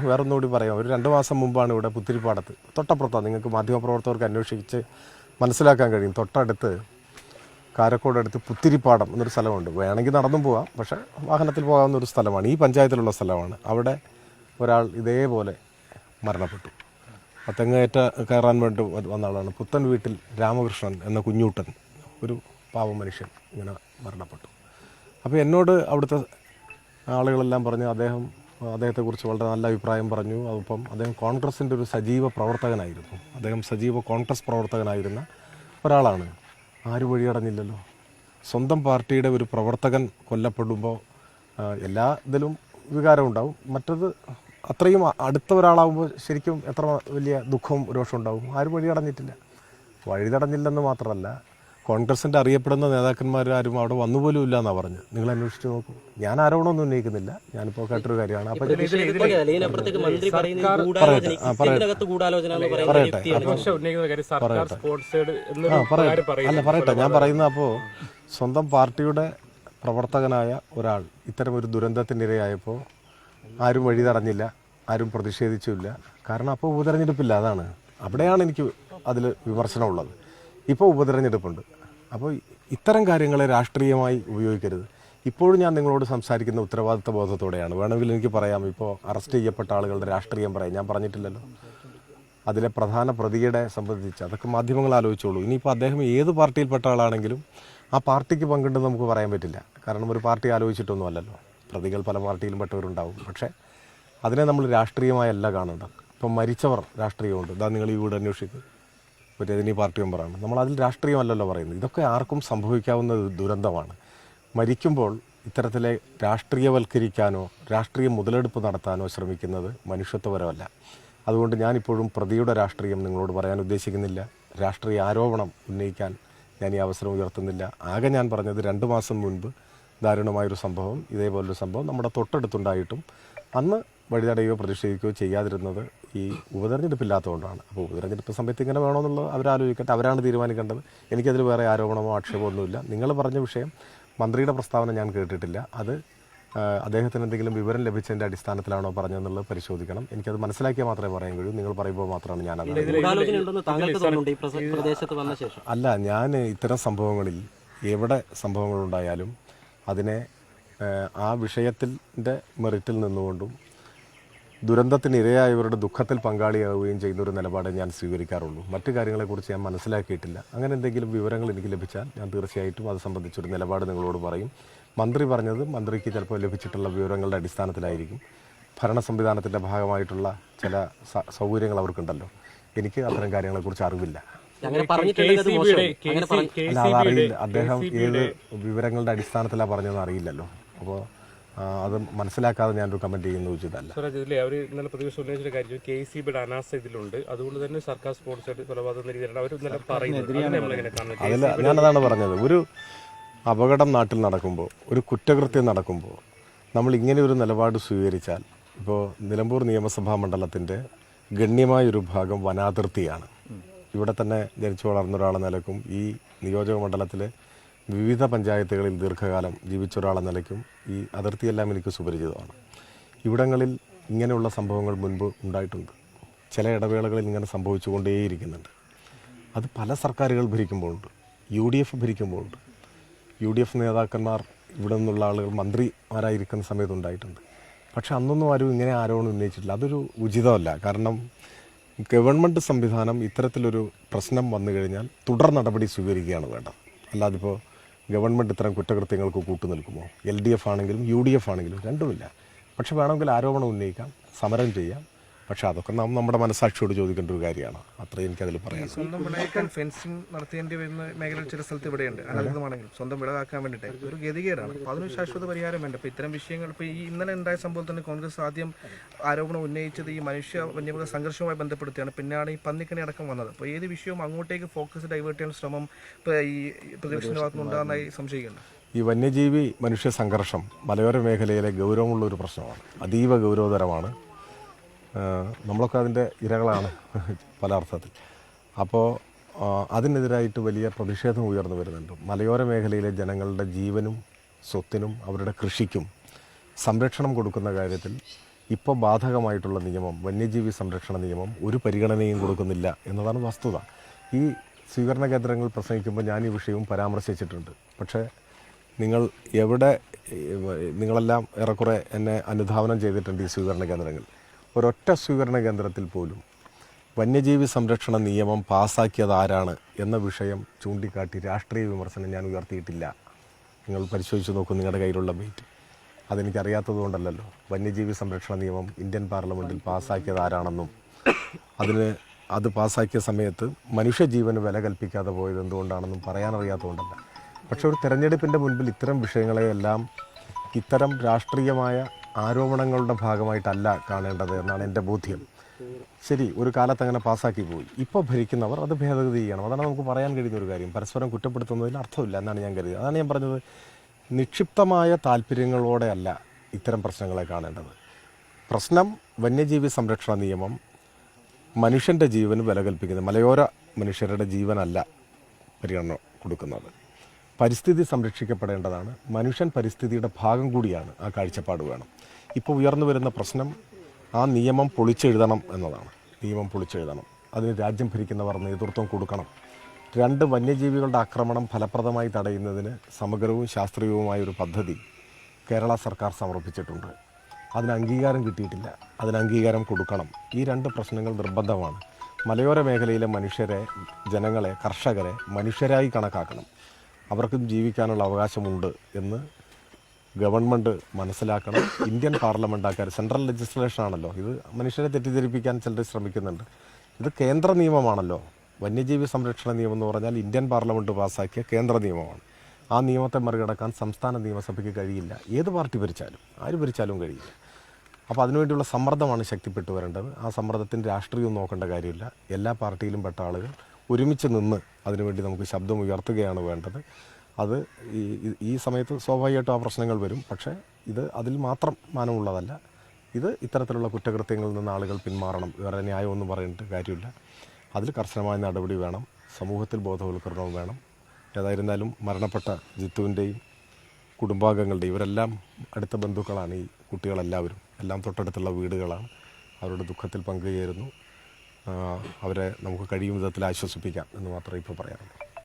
വേറൊന്നുകൂടി പറയാം. ഒരു 2 മാസം മുമ്പാണ് ഇവിടെ പുത്തിരിപ്പാടത്ത്, തൊട്ടപ്പുറത്താണ്, നിങ്ങൾക്ക് മാധ്യമപ്രവർത്തകർക്ക് അന്വേഷിച്ച് മനസ്സിലാക്കാൻ കഴിയും, തൊട്ടടുത്ത് കാരക്കോടടുത്ത് പുത്തിരിപ്പാടം എന്നൊരു സ്ഥലമുണ്ട്. വേണമെങ്കിൽ നടന്നും പോകാം, പക്ഷേ വാഹനത്തിൽ പോകാവുന്ന ഒരു സ്ഥലമാണ്. ഈ പഞ്ചായത്തിലുള്ള സ്ഥലമാണ്. അവിടെ ഒരാൾ ഇതേപോലെ മരണപ്പെട്ടു. തെങ്ങേറ്റ കയറാൻ വേണ്ടി വന്ന ആളാണ്. പുത്തൻ വീട്ടിൽ രാമകൃഷ്ണൻ എന്ന കുഞ്ഞൂട്ടൻ, ഒരു പാവം മനുഷ്യൻ ഇങ്ങനെ മരണപ്പെട്ടു. അപ്പോൾ എന്നോട് അവിടുത്തെ ആളുകളെല്ലാം പറഞ്ഞു അദ്ദേഹത്തെക്കുറിച്ച് വളരെ നല്ല അഭിപ്രായം പറഞ്ഞു. അപ്പം അദ്ദേഹം കോൺഗ്രസിൻ്റെ ഒരു സജീവ പ്രവർത്തകനായിരുന്നു. അദ്ദേഹം സജീവ കോൺഗ്രസ് പ്രവർത്തകനായിരുന്ന ഒരാളാണ്. ആരും വഴിയടഞ്ഞില്ലല്ലോ. സ്വന്തം പാർട്ടിയുടെ ഒരു പ്രവർത്തകൻ കൊല്ലപ്പെടുമ്പോൾ എല്ലാ ഇതിലും വികാരം ഉണ്ടാവും. മറ്റത് അത്രയും അടുത്ത ഒരാളാകുമ്പോൾ ശരിക്കും എത്ര വലിയ ദുഃഖവും രോഷവും ഉണ്ടാവും. ആരും വഴിയടഞ്ഞിട്ടില്ല. വഴിതടഞ്ഞില്ലെന്ന് മാത്രമല്ല, കോൺഗ്രസിൻ്റെ അറിയപ്പെടുന്ന നേതാക്കന്മാരും അവിടെ വന്നുപോലും ഇല്ല എന്നാണ് പറഞ്ഞത്. നിങ്ങൾ അന്വേഷിച്ച് നോക്കൂ. ഞാൻ ആരോപണമൊന്നും ഉന്നയിക്കുന്നില്ല, ഞാനിപ്പോൾ കേട്ടൊരു കാര്യമാണ്. അപ്പം പറയട്ടെ ഞാൻ പറയുന്നത്, അപ്പോൾ സ്വന്തം പാർട്ടിയുടെ പ്രവർത്തകനായ ഒരാൾ ഇത്തരം ഒരു ദുരന്തത്തിനിരയായപ്പോൾ ആരും വഴി തടഞ്ഞില്ല, ആരും പ്രതിഷേധിച്ചില്ല. കാരണം അപ്പോൾ ഉപതെരഞ്ഞെടുപ്പില്ല. അതാണ്, അവിടെയാണ് എനിക്ക് അതിൽ വിമർശനമുള്ളത്. ഇപ്പോൾ ഉപതെരഞ്ഞെടുപ്പുണ്ട്. അപ്പോൾ ഇത്തരം കാര്യങ്ങളെ രാഷ്ട്രീയമായി ഉപയോഗിക്കരുത്. ഇപ്പോഴും ഞാൻ നിങ്ങളോട് സംസാരിക്കുന്ന ഉത്തരവാദിത്വ ബോധത്തോടെയാണ്. വേണമെങ്കിൽ എനിക്ക് പറയാം, ഇപ്പോൾ അറസ്റ്റ് ചെയ്യപ്പെട്ട ആളുകളുടെ രാഷ്ട്രീയം പറയാം. ഞാൻ പറഞ്ഞിട്ടില്ലല്ലോ. അതിലെ പ്രധാന പ്രതിയുടെ സംബന്ധിച്ച് അതൊക്കെ മാധ്യമങ്ങൾ ആലോചിച്ചോളൂ. ഇനിയിപ്പോൾ അദ്ദേഹം ഏത് പാർട്ടിയിൽപ്പെട്ട ആളാണെങ്കിലും ആ പാർട്ടിക്ക് പങ്കുണ്ടെന്ന് നമുക്ക് പറയാൻ പറ്റില്ല. കാരണം ഒരു പാർട്ടി ആലോചിച്ചിട്ടൊന്നും അല്ലല്ലോ. പ്രതികൾ പല പാർട്ടിയിലും പെട്ടവരുണ്ടാവും. പക്ഷേ അതിനെ നമ്മൾ രാഷ്ട്രീയമായല്ല കാണേണ്ടത്. ഇപ്പം മരിച്ചവർ രാഷ്ട്രീയമുണ്ട്. ഇതാ നിങ്ങൾ ഈ വീട് അന്വേഷിക്കുക, ഒരു രജനി പാർട്ടി മെമ്പറാണ്. നമ്മളതിൽ രാഷ്ട്രീയമല്ലല്ലോ പറയുന്നത്. ഇതൊക്കെ ആർക്കും സംഭവിക്കാവുന്ന ദുരന്തമാണ്. മരിക്കുമ്പോൾ ഇത്തരത്തിലെ രാഷ്ട്രീയവൽക്കരിക്കാനോ രാഷ്ട്രീയ മുതലെടുപ്പ് നടത്താനോ ശ്രമിക്കുന്നത് മനുഷ്യത്വപരമല്ല. അതുകൊണ്ട് ഞാനിപ്പോഴും പ്രതിയുടെ രാഷ്ട്രീയം നിങ്ങളോട് പറയാൻ ഉദ്ദേശിക്കുന്നില്ല. രാഷ്ട്രീയ ആരോപണം ഉന്നയിക്കാൻ ഞാൻ ഈ അവസരം ഉയർത്തുന്നില്ല. ആകെ ഞാൻ പറഞ്ഞത് 2 മാസം മുൻപ് ദാരുണമായൊരു സംഭവം, ഇതേപോലൊരു സംഭവം നമ്മുടെ തൊട്ടടുത്തുണ്ടായിട്ടും അന്ന് വഴിതടയുകയോ പ്രതിഷേധിക്കുകയോ ചെയ്യാതിരുന്നത് ഈ ഉപതെരഞ്ഞെടുപ്പില്ലാത്തതുകൊണ്ടാണ്. അപ്പോൾ ഉപതെരഞ്ഞെടുപ്പ് സമയത്ത് ഇങ്ങനെ വേണമെന്നുള്ളത് അവരാലോചിക്കട്ടെ, അവരാണ് തീരുമാനിക്കേണ്ടത്. എനിക്കതിൽ വേറെ ആരോപണമോ ആക്ഷേപമോ ഒന്നുമില്ല. നിങ്ങൾ പറഞ്ഞ വിഷയം, മന്ത്രിയുടെ പ്രസ്താവന ഞാൻ കേട്ടിട്ടില്ല. അത് അദ്ദേഹത്തിന് എന്തെങ്കിലും വിവരം ലഭിച്ചതിൻ്റെ അടിസ്ഥാനത്തിലാണോ പറഞ്ഞതെന്നുള്ളത് പരിശോധിക്കണം. എനിക്കത് മനസ്സിലാക്കിയാൽ മാത്രമേ പറയാൻ കഴിയൂ. നിങ്ങൾ പറയുമ്പോൾ മാത്രമാണ് ഞാനത്. അല്ല, ഞാൻ ഇത്തരം സംഭവങ്ങളിൽ എവിടെ സംഭവങ്ങളുണ്ടായാലും അതിനെ ആ വിഷയത്തിൻ്റെ മെറിറ്റിൽ നിന്നുകൊണ്ടും ദുരന്തത്തിന് ഇരയായവരുടെ ദുഃഖത്തിൽ പങ്കാളിയാവുകയും ചെയ്യുന്ന ഒരു നിലപാടേ ഞാൻ സ്വീകരിക്കാറുള്ളൂ. മറ്റു കാര്യങ്ങളെക്കുറിച്ച് ഞാൻ മനസ്സിലാക്കിയിട്ടില്ല. അങ്ങനെ എന്തെങ്കിലും വിവരങ്ങൾ എനിക്ക് ലഭിച്ചാൽ ഞാൻ തീർച്ചയായിട്ടും അത് സംബന്ധിച്ചൊരു നിലപാട് നിങ്ങളോട് പറയും. മന്ത്രി പറഞ്ഞത് മന്ത്രിക്ക് ചിലപ്പോൾ ലഭിച്ചിട്ടുള്ള വിവരങ്ങളുടെ അടിസ്ഥാനത്തിലായിരിക്കും. ഭരണ സംവിധാനത്തിൻ്റെ ഭാഗമായിട്ടുള്ള ചില സൗകര്യങ്ങൾ അവർക്കുണ്ടല്ലോ. എനിക്ക് അത്തരം കാര്യങ്ങളെക്കുറിച്ച് അറിവില്ല. അല്ല, അതറിയില്ല. അദ്ദേഹം ഏത് വിവരങ്ങളുടെ അടിസ്ഥാനത്തിലാണ് പറഞ്ഞതെന്ന് അറിയില്ലല്ലോ. അപ്പോൾ അത് മനസ്സിലാക്കാതെ ഞാനൊരു കമന്റ് ചെയ്യുന്നത് ഉചിതമല്ല. അവർ ഇന്നലെ പ്രതിപക്ഷം ഉന്നയിച്ച കാര്യം KCBയുടെ അനാസ്ഥ ഇതിലുണ്ട്, അതുകൊണ്ട് തന്നെ സർക്കാർ സ്പോൺസേഡ് കൊലപാതകം അതിൽ ഞാനതാണ് പറഞ്ഞത്. ഒരു അപകടം നാട്ടിൽ നടക്കുമ്പോൾ, ഒരു കുറ്റകൃത്യം നടക്കുമ്പോൾ നമ്മൾ ഇങ്ങനെ ഒരു നിലപാട് സ്വീകരിച്ചാൽ, ഇപ്പോൾ നിലമ്പൂർ നിയമസഭാ മണ്ഡലത്തിൻ്റെ ഗണ്യമായൊരു ഭാഗം വനാതിർത്തിയാണ്. ഇവിടെ തന്നെ ജനിച്ചു വളർന്ന ഒരാളെ നിലക്കും ഈ നിയോജക മണ്ഡലത്തിലെ വിവിധ പഞ്ചായത്തുകളിൽ ദീർഘകാലം ജീവിച്ച ഒരാളെ നിലയ്ക്കും ഈ അതിർത്തിയെല്ലാം എനിക്ക് സുപരിചിതമാണ്. ഇവിടങ്ങളിൽ ഇങ്ങനെയുള്ള സംഭവങ്ങൾ മുൻപ് ഉണ്ടായിട്ടുണ്ട്. ചില ഇടവേളകളിൽ ഇങ്ങനെ സംഭവിച്ചുകൊണ്ടേയിരിക്കുന്നുണ്ട്. അത് പല സർക്കാരുകൾ ഭരിക്കുമ്പോഴുണ്ട്, UDF ഭരിക്കുമ്പോഴുണ്ട്. UDF നേതാക്കന്മാർ ഇവിടെ നിന്നുള്ള ആളുകൾ മന്ത്രിമാരായിരിക്കുന്ന സമയത്തുണ്ടായിട്ടുണ്ട്. പക്ഷെ അന്നൊന്നും ആരും ഇങ്ങനെ ആരോപണം ഉന്നയിച്ചിട്ടില്ല. അതൊരു ഉചിതമല്ല. കാരണം ഗവൺമെൻറ് സംവിധാനം ഇത്തരത്തിലൊരു പ്രശ്നം വന്നു കഴിഞ്ഞാൽ തുടർ നടപടി സ്വീകരിക്കുകയാണ് വേണ്ടത്. അല്ലാതിപ്പോൾ ഗവൺമെൻറ് ഇത്തരം കുറ്റകൃത്യങ്ങൾക്ക് കൂട്ടുനിൽക്കുമോ? LDF ആണെങ്കിലും UDF ആണെങ്കിലും രണ്ടുമില്ല. പക്ഷെ വേണമെങ്കിൽ ആരോപണം ഉന്നയിക്കാം, സമരം ചെയ്യാം. പക്ഷെ അതൊക്കെ നമ്മുടെ മനസാക്ഷിയോട് ചോദിക്കേണ്ട ഒരു കാര്യമാണ്. അത്രയും എനിക്കതിൽ പറയാം. സ്വന്തം വിളയാക്കാൻ ഫെൻസിങ് നടത്തേണ്ടി വരുന്ന മേഖലയിൽ ചില സ്ഥലത്ത് ഇവിടെയുണ്ട്. അനധികൃതമാണെങ്കിലും സ്വന്തം വിളകാക്കാൻ വേണ്ടിയിട്ട് ഒരു ഗതികേടാണ്. അപ്പോൾ അതിനൊരു ശാശ്വത പരിഹാരം വേണ്ട. ഇപ്പോൾ ഇത്തരം വിഷയങ്ങൾ, ഇപ്പോൾ ഈ ഇന്നലെ ഉണ്ടായ സംഭവത്തിൽ തന്നെ കോൺഗ്രസ് ആദ്യം ആരോപണം ഉന്നയിച്ചത് ഈ മനുഷ്യ വന്യമൃഗ സംഘർഷവുമായി ബന്ധപ്പെടുത്തിയാണ്. പിന്നെയാണ് ഈ പന്നിക്കണി അടക്കം വന്നത്. അപ്പോൾ ഏത് വിഷയവും അങ്ങോട്ടേക്ക് ഫോക്കസ് ഡൈവേർട്ട് ചെയ്യാൻ ശ്രമം ഇപ്പോൾ ഈ പ്രതിപക്ഷത്തിൻ്റെ ഭാഗത്തുനിന്ന് ഉണ്ടാകുന്നതായി സംശയിക്കുന്നു. ഈ വന്യജീവി മനുഷ്യ സംഘർഷം മലയോര മേഖലയിലെ ഗൗരവമുള്ളൊരു പ്രശ്നമാണ്. അതീവ ഗൗരവതരമാണ്. നമ്മളൊക്കെ അതിൻ്റെ ഇരകളാണ് പല അർത്ഥത്തിൽ. അപ്പോൾ അതിനെതിരായിട്ട് വലിയ പ്രതിഷേധം ഉയർന്നു വരുന്നുണ്ട്. മലയോര മേഖലയിലെ ജനങ്ങളുടെ ജീവനും സ്വത്തിനും അവരുടെ കൃഷിക്കും സംരക്ഷണം കൊടുക്കുന്ന കാര്യത്തിൽ ഇപ്പോൾ ബാധകമായിട്ടുള്ള നിയമം, വന്യജീവി സംരക്ഷണ നിയമം ഒരു പരിഗണനയും കൊടുക്കുന്നില്ല എന്നതാണ് വസ്തുത. ഈ സ്വീകരണ കേന്ദ്രങ്ങൾ പ്രസംഗിക്കുമ്പോൾ ഞാൻ ഈ വിഷയവും പരാമർശിച്ചിട്ടുണ്ട്. പക്ഷേ നിങ്ങളെല്ലാം ഏറെക്കുറെ എന്നെ അനുധാവനം ചെയ്തിട്ടുണ്ട്. ഈ സ്വീകരണ കേന്ദ്രങ്ങൾ, ഒരൊറ്റ സ്വീകരണ കേന്ദ്രത്തിൽ പോലും വന്യജീവി സംരക്ഷണ നിയമം പാസ്സാക്കിയത് ആരാണ് എന്ന വിഷയം ചൂണ്ടിക്കാട്ടി രാഷ്ട്രീയ വിമർശനം ഞാൻ ഉയർത്തിയിട്ടില്ല. നിങ്ങൾ പരിശോധിച്ച് നോക്കൂ നിങ്ങളുടെ കയ്യിലുള്ള വെയിറ്റ്. അതെനിക്കറിയാത്തത് കൊണ്ടല്ലല്ലോ. വന്യജീവി സംരക്ഷണ നിയമം ഇന്ത്യൻ പാർലമെൻറ്റിൽ പാസ്സാക്കിയത് ആരാണെന്നും അത് പാസ്സാക്കിയ സമയത്ത് മനുഷ്യജീവന് വില കൽപ്പിക്കാതെ പോയത് എന്തുകൊണ്ടാണെന്നും പറയാനറിയാത്തതുകൊണ്ടല്ല. പക്ഷെ ഒരു തെരഞ്ഞെടുപ്പിൻ്റെ മുൻപിൽ ഇത്തരം വിഷയങ്ങളെയെല്ലാം ഇത്തരം രാഷ്ട്രീയമായ ആരോപണങ്ങളുടെ ഭാഗമായിട്ടല്ല കാണേണ്ടത് എന്നാണ് എൻ്റെ ബോധ്യം. ശരി, ഒരു കാലത്ത് അങ്ങനെ പാസ്സാക്കി പോയി. ഇപ്പോൾ ഭരിക്കുന്നവർ അത് ഭേദഗതി ചെയ്യണം. അതാണ് നമുക്ക് പറയാൻ കഴിയുന്നൊരു കാര്യം. പരസ്പരം കുറ്റപ്പെടുത്തുന്നതിൽ അർത്ഥമില്ല എന്നാണ് ഞാൻ കരുതിയത്. അതാണ് ഞാൻ പറഞ്ഞത്. നിക്ഷിപ്തമായ താല്പര്യങ്ങളോടെ അല്ല ഇത്തരം പ്രശ്നങ്ങളെ കാണേണ്ടത്. പ്രശ്നം വന്യജീവി സംരക്ഷണ നിയമം മനുഷ്യൻ്റെ ജീവന് വില കൽപ്പിക്കുന്നത്, മലയോര മനുഷ്യരുടെ ജീവനല്ല പരിഗണന കൊടുക്കുന്നത്. പരിസ്ഥിതി സംരക്ഷിക്കപ്പെടേണ്ടതാണ്. മനുഷ്യൻ പരിസ്ഥിതിയുടെ ഭാഗം കൂടിയാണ്. ആ കാഴ്ചപ്പാട് വേണം. ഇപ്പോൾ ഉയർന്നു വരുന്ന പ്രശ്നം ആ നിയമം പൊളിച്ചെഴുതണം എന്നതാണ്. നിയമം പൊളിച്ചെഴുതണം. അതിന് രാജ്യം ഭരിക്കുന്നവർ നേതൃത്വം കൊടുക്കണം. 2 വന്യജീവികളുടെ ആക്രമണം ഫലപ്രദമായി തടയുന്നതിന് സമഗ്രവും ശാസ്ത്രീയവുമായൊരു പദ്ധതി കേരള സർക്കാർ സമർപ്പിച്ചിട്ടുണ്ട്. അതിന് അംഗീകാരം കിട്ടിയിട്ടില്ല. അതിന് അംഗീകാരം കൊടുക്കണം. ഈ 2 പ്രശ്നങ്ങൾ നിർബന്ധമാണ്. മലയോര മേഖലയിലെ ജനങ്ങളെ, കർഷകരെ മനുഷ്യരായി കണക്കാക്കണം. അവർക്കും ജീവിക്കാനുള്ള അവകാശമുണ്ട് എന്ന് ഗവൺമെൻറ് മനസ്സിലാക്കണം. ഇന്ത്യൻ പാർലമെൻറ്റാക്കാർ, സെൻട്രൽ ലെജിസ്ലേഷൻ ആണല്ലോ ഇത്. മനുഷ്യരെ തെറ്റിദ്ധരിപ്പിക്കാൻ ചിലർ ശ്രമിക്കുന്നുണ്ട്. ഇത് കേന്ദ്ര നിയമമാണല്ലോ. വന്യജീവി സംരക്ഷണ നിയമം എന്ന് പറഞ്ഞാൽ ഇന്ത്യൻ പാർലമെൻറ്റ് പാസ്സാക്കിയ കേന്ദ്ര നിയമമാണ്. ആ നിയമത്തെ മറികടക്കാൻ സംസ്ഥാന നിയമസഭയ്ക്ക് കഴിയില്ല. ഏത് പാർട്ടി ഭരിച്ചാലും, ആര് ഭരിച്ചാലും കഴിയില്ല. അപ്പോൾ അതിനുവേണ്ടിയുള്ള സമ്മർദ്ദമാണ് ശക്തിപ്പെട്ടു വരേണ്ടത്. ആ സമ്മർദ്ദത്തിൻ്റെ രാഷ്ട്രീയം നോക്കേണ്ട കാര്യമില്ല. എല്ലാ പാർട്ടിയിലും പെട്ട ആളുകൾ ഒരുമിച്ച് നിന്ന് അതിനുവേണ്ടി നമുക്ക് ശബ്ദം ഉയർത്തുകയാണ് വേണ്ടത്. അത് ഈ സമയത്ത് സ്വാഭാവികമായിട്ടും ആ പ്രശ്നങ്ങൾ വരും. പക്ഷേ ഇത് അതിൽ മാത്രം മാനമുള്ളതല്ല. ഇത് ഇത്തരത്തിലുള്ള കുറ്റകൃത്യങ്ങളിൽ നിന്ന് ആളുകൾ പിന്മാറണം. വേറെ ന്യായമൊന്നും പറയേണ്ട കാര്യമില്ല. അതിൽ കർശനമായ നടപടി വേണം. സമൂഹത്തിൽ ബോധവൽക്കരണവും വേണം. ഏതായിരുന്നാലും മരണപ്പെട്ട ജിത്തുവിൻ്റെയും കുടുംബാംഗങ്ങളുടെയും, ഇവരെല്ലാം അടുത്ത ബന്ധുക്കളാണ്. ഈ കുട്ടികളെല്ലാവരും എല്ലാം തൊട്ടടുത്തുള്ള വീടുകളാണ്. അവരുടെ ദുഃഖത്തിൽ പങ്കുചേരുന്നു. അവരെ നമുക്ക് കഴിയും വിധത്തിൽ ആശ്വസിപ്പിക്കാം എന്ന് മാത്രമേ ഇപ്പോൾ പറയാറുള്ളൂ.